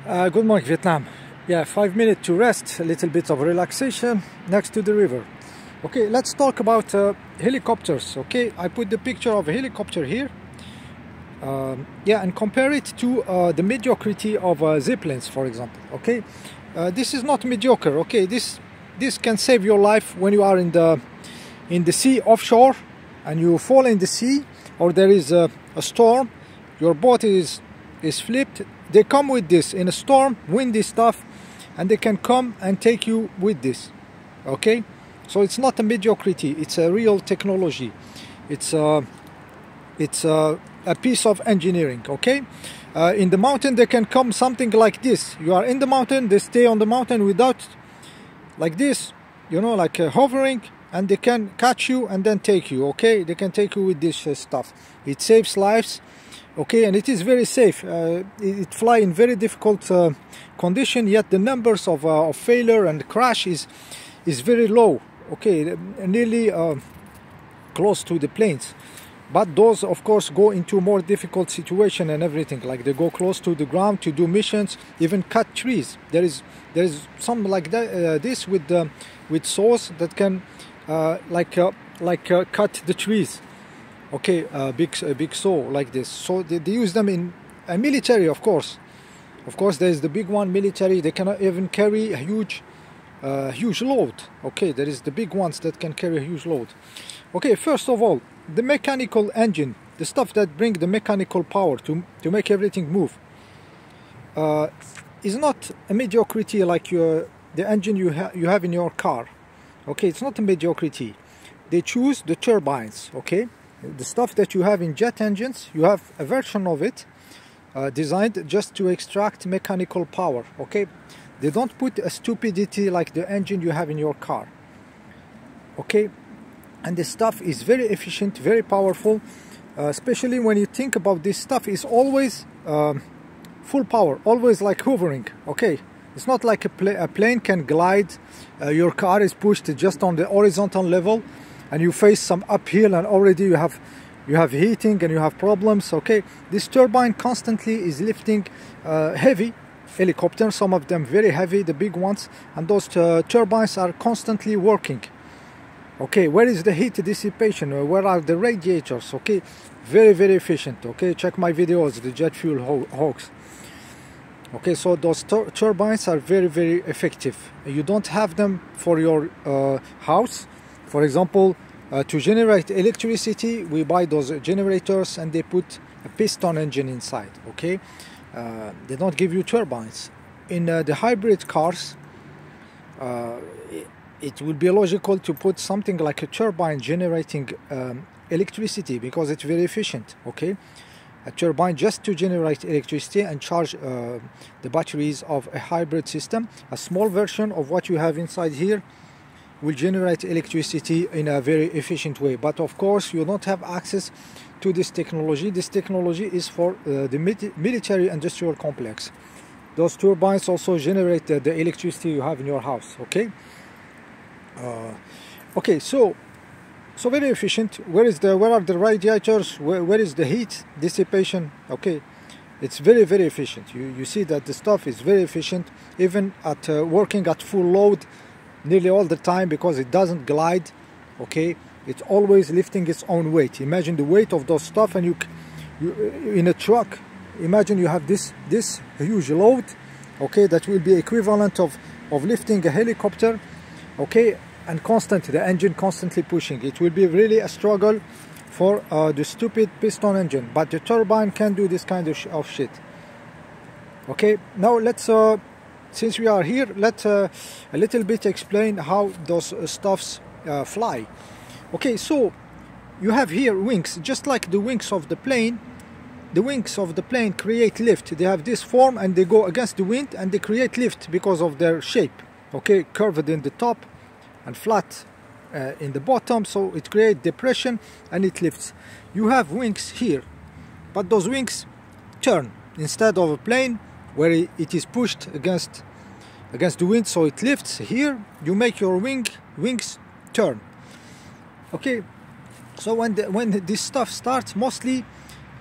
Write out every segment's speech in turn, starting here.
Good morning, Vietnam. Yeah, 5 minutes to rest, a little bit of relaxation next to the river. Okay, let's talk about helicopters. Okay, I put the picture of a helicopter here. Yeah, and compare it to the mediocrity of zeppelins, for example. Okay, this is not mediocre. Okay, this can save your life when you are in the sea offshore and you fall in the sea, or there is a storm, your boat is flipped. They come with this in a storm, windy stuff, and they can come and take you with this. Okay, so it's not a mediocrity, it's a real technology. It's a piece of engineering. Okay, in the mountain they can come something like this. You are in the mountain, they stay on the mountain without, like this, you know, like hovering, and they can catch you and then take you. Okay, they can take you with this stuff. It saves lives. Okay, and it is very safe. It fly in very difficult condition, yet the numbers of failure and crash is very low. Okay, nearly close to the planes. But those, of course, go into more difficult situation and everything. Like they go close to the ground to do missions, even cut trees. There is some like that, this with saws that can cut the trees. Okay, a big saw like this. So they use them in a military, of course. Of course, there is the big one, military. They cannot even carry a huge load. Okay, there is the big ones that can carry a huge load. Okay, first of all, the mechanical engine, the stuff that bring the mechanical power to make everything move, is not a mediocrity like the engine you have in your car. Okay, it's not a mediocrity. They choose the turbines. Okay. The stuff that you have in jet engines, you have a version of it designed just to extract mechanical power. Okay, they don't put a stupidity like the engine you have in your car. Okay, and the stuff is very efficient, very powerful, especially when you think about this stuff is always full power, always like hovering. Okay, it's not like a plane can glide. Your car is pushed just on the horizontal level, and you face some uphill, and already you have heating and you have problems. Okay, this turbine constantly is lifting heavy helicopters, some of them very heavy, the big ones, and those turbines are constantly working. Okay, where is the heat dissipation? Where are the radiators? Okay, very efficient. Okay, check my videos, the jet fuel hoax. Okay, so those turbines are very effective. You don't have them for your house. For example, to generate electricity, we buy those generators and they put a piston engine inside. Okay, they don't give you turbines. In the hybrid cars, it would be logical to put something like a turbine generating electricity, because it's very efficient. Okay, a turbine just to generate electricity and charge the batteries of a hybrid system. A small version of what you have inside here will generate electricity in a very efficient way. But of course, you don't have access to this technology. This technology is for the military industrial complex. Those turbines also generate the electricity you have in your house. Okay. Okay, so very efficient. Where are the radiators? Where is the heat dissipation? Okay, it's very efficient. You see that the stuff is very efficient, even at working at full load nearly all the time, because it doesn't glide. Okay, it's always lifting its own weight. Imagine the weight of those stuff, and you in a truck, imagine you have this huge load. Okay, that will be equivalent of lifting a helicopter. Okay, and the engine constantly pushing. It will be really a struggle for the stupid piston engine, but the turbine can do this kind of shit. Okay, now let's since we are here, let's a little bit explain how those stuffs fly. Okay, so you have here wings, just like the wings of the plane. The wings of the plane create lift. They have this form and they go against the wind and they create lift because of their shape. Okay, curved in the top and flat in the bottom, so it creates depression and it lifts. You have wings here, but those wings turn. Instead of a plane where it is pushed against the wind, so it lifts. Here you make your wings turn. Okay, so when this stuff starts, mostly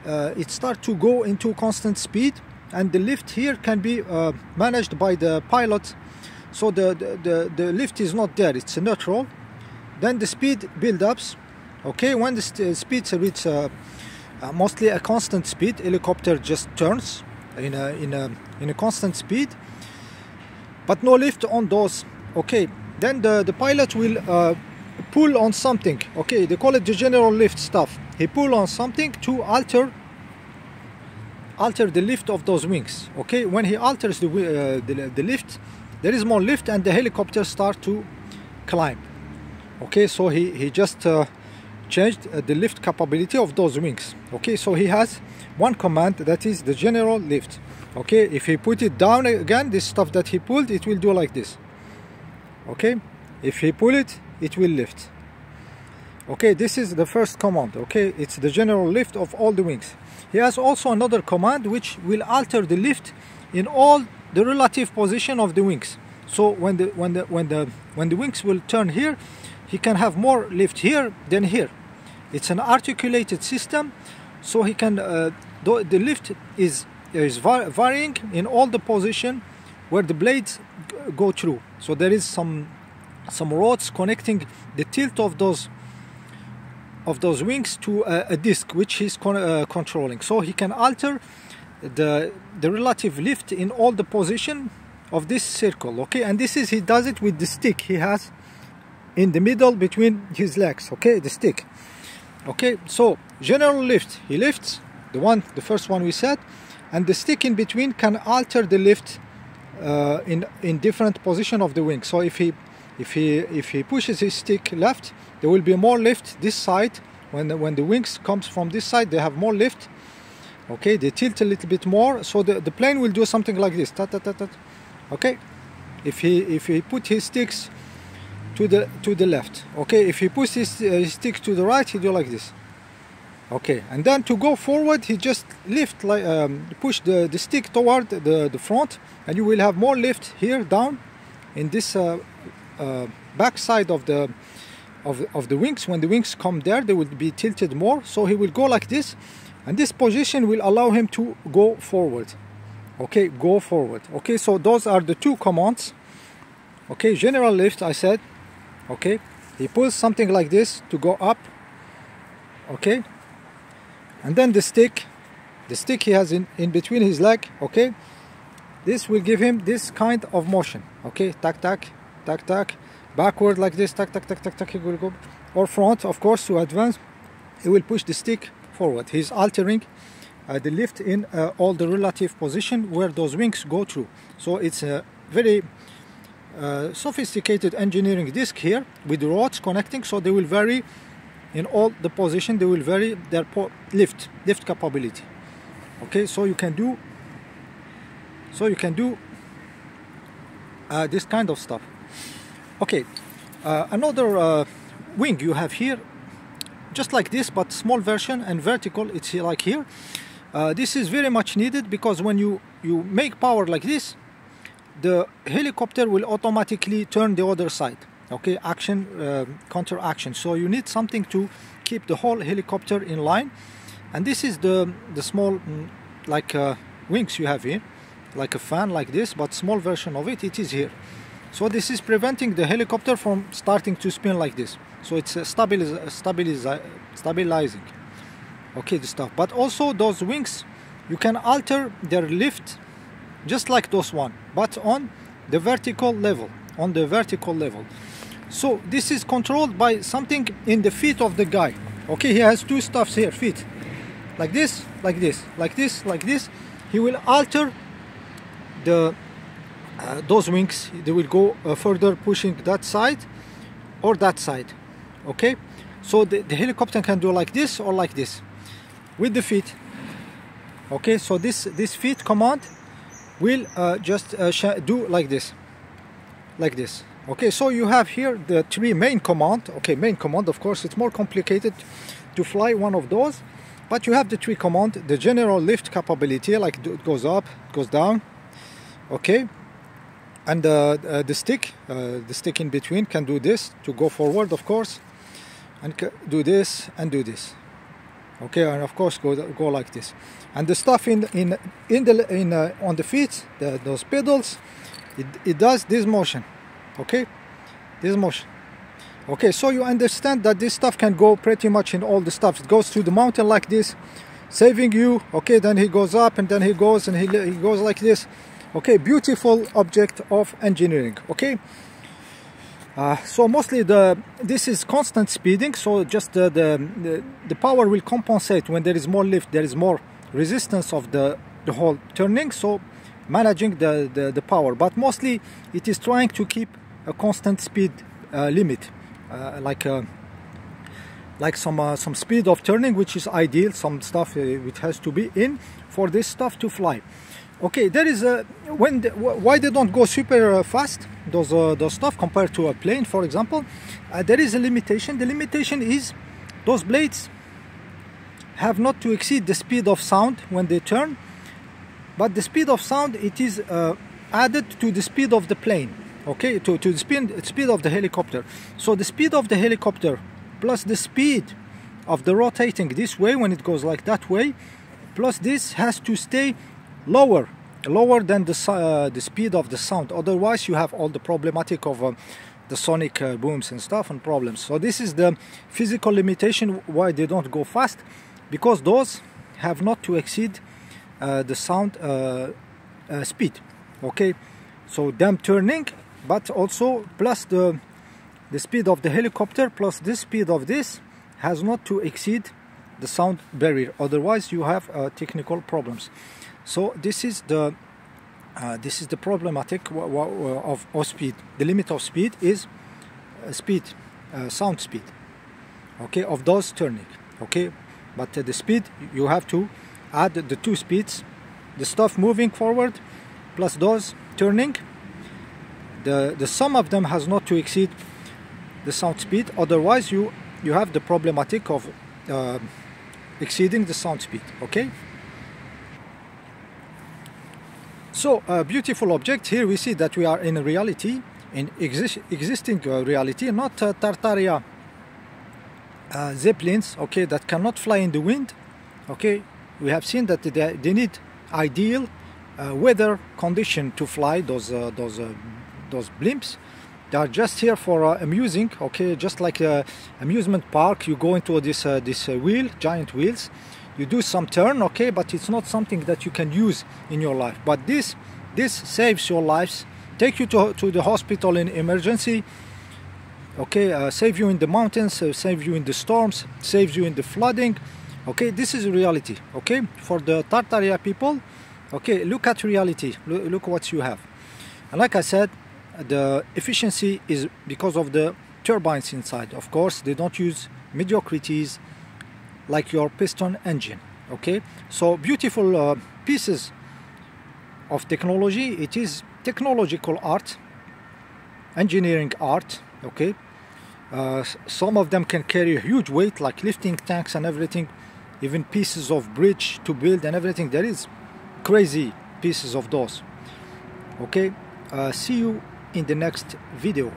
it starts to go into constant speed. and the lift here can be managed by the pilot. So the lift is not there, it's neutral. Then the speed build-ups. Okay, when the speeds reach mostly a constant speed, helicopter just turns in a constant speed, but no lift on those. Okay, then the pilot will pull on something. Okay, they call it the general lift stuff. He pull on something to alter the lift of those wings. Okay, when he alters the lift, there is more lift and the helicopter start to climb. Okay, so he just changed the lift capability of those wings. Okay, so he has one command, that is the general lift. Okay, if he put it down again, this stuff that he pulled, it will do like this. Okay, if he pull it, it will lift. Okay, this is the first command. Okay, it's the general lift of all the wings. He has also another command which will alter the lift in all the relative position of the wings. So when the wings will turn here, he can have more lift here than here. It's an articulated system, so he can the lift is varying in all the position where the blades go through. So there is some rods connecting the tilt of those wings to a disc which he's controlling. So he can alter the relative lift in all the position of this circle. Okay, and he does it with the stick he has in the middle between his legs. Okay, the stick. Okay, so general lift, he lifts the first one we said, and the stick in between can alter the lift in different position of the wing. So if he pushes his stick left, there will be more lift this side. When the wings comes from this side, they have more lift. Okay, they tilt a little bit more, so the plane will do something like this. Ta, ta, ta, ta. Okay, if he put his sticks to the left. Okay, if he pushes his stick to the right, he do like this. Okay, and then to go forward, he just lift like push the stick toward the front, and you will have more lift here down in this back side of the wings. When the wings come there, they will be tilted more. So he will go like this, and this position will allow him to go forward. Okay, go forward. Okay, so those are the two commands. Okay, general lift, I said. Okay, he pulls something like this to go up. Okay, and then the stick he has in between his leg. Okay, this will give him this kind of motion. Okay, tack tack tack tack, backward like this, tack tack tack tack tack. He will go, or front, of course, to advance. He will push the stick forward. He's altering the lift in all the relative position where those wings go through. So it's a very sophisticated engineering disc here with rods connecting, so they will vary in all the position. They will vary their lift capability. Okay, so you can do this kind of stuff. Okay, another wing you have here, just like this, but small version and vertical. It's like here. This is very much needed because when you make power like this, the helicopter will automatically turn the other side. Okay, action, counter action. So you need something to keep the whole helicopter in line, and this is the small like wings you have here, like a fan like this, but small version of it. It is here. So this is preventing the helicopter from starting to spin like this. So it's stabilizing. Okay, the stuff. But also those wings, you can alter their lift just like those one, but on the vertical level. So this is controlled by something in the feet of the guy. Okay, he has two stuffs here, feet, like this, like this, like this, like this. He will alter the those wings. They will go further, pushing that side or that side. Okay, so the helicopter can do like this or like this with the feet. Okay, so this feet command will just do like this, like this. Okay, so you have here the three main command. Okay, main command, of course, it's more complicated to fly one of those, but you have the three command. The general lift capability, like it goes up, goes down. Okay, and the stick in between can do this to go forward, of course, and do this and do this. Okay, and of course go like this. And the stuff on the feet, those pedals, it does this motion. Okay, this motion. Okay, so you understand that this stuff can go pretty much in all the stuff. It goes through the mountain like this, saving you. Okay, then he goes up, and then he goes, and he goes like this. Okay, beautiful object of engineering. Okay, so mostly this is constant speeding, so just the power will compensate when there is more lift, there is more resistance of the whole turning, so managing the power, but mostly it is trying to keep a constant speed limit, like some speed of turning, which is ideal, some stuff which has to be in for this stuff to fly. Okay, there is why they don't go super fast, those stuff, compared to a plane, for example. There is a limitation. The limitation is those blades have not to exceed the speed of sound when they turn, but the speed of sound, it is added to the speed of the plane. Okay, to the speed of the helicopter. So the speed of the helicopter plus the speed of the rotating this way when it goes like that way, plus this has to stay lower than the speed of the sound. Otherwise you have all the problematic of the sonic booms and stuff and problems. So this is the physical limitation why they don't go fast, because those have not to exceed the sound speed. Okay, so them turning, but also plus the speed of the helicopter plus the speed of this has not to exceed the sound barrier. Otherwise you have technical problems. So this is the problematic of speed. The limit of speed is sound speed. Okay, of those turning. Okay, but the speed, you have to add the two speeds, the stuff moving forward plus those turning. The sum of them has not to exceed the sound speed. Otherwise you have the problematic of exceeding the sound speed. Okay. So a beautiful object. Here we see that we are in a reality, in existing reality, not Tartaria zeppelins, okay, that cannot fly in the wind. Okay, we have seen that they need ideal weather condition to fly those blimps. They are just here for amusing. Okay, just like a amusement park. You go into this wheel, giant wheels. You do some turn, okay, but it's not something that you can use in your life. But this saves your lives, take you to the hospital in emergency, okay, save you in the mountains, save you in the storms, saves you in the flooding. Okay, this is reality. Okay, for the Tartaria people, okay, look at reality, look what you have. And like I said, the efficiency is because of the turbines inside. Of course, they don't use mediocrities like your piston engine. Okay, so beautiful pieces of technology. It is technological art, engineering art. Okay, some of them can carry a huge weight, like lifting tanks and everything, even pieces of bridge to build and everything. There is crazy pieces of those. Okay, see you in the next video.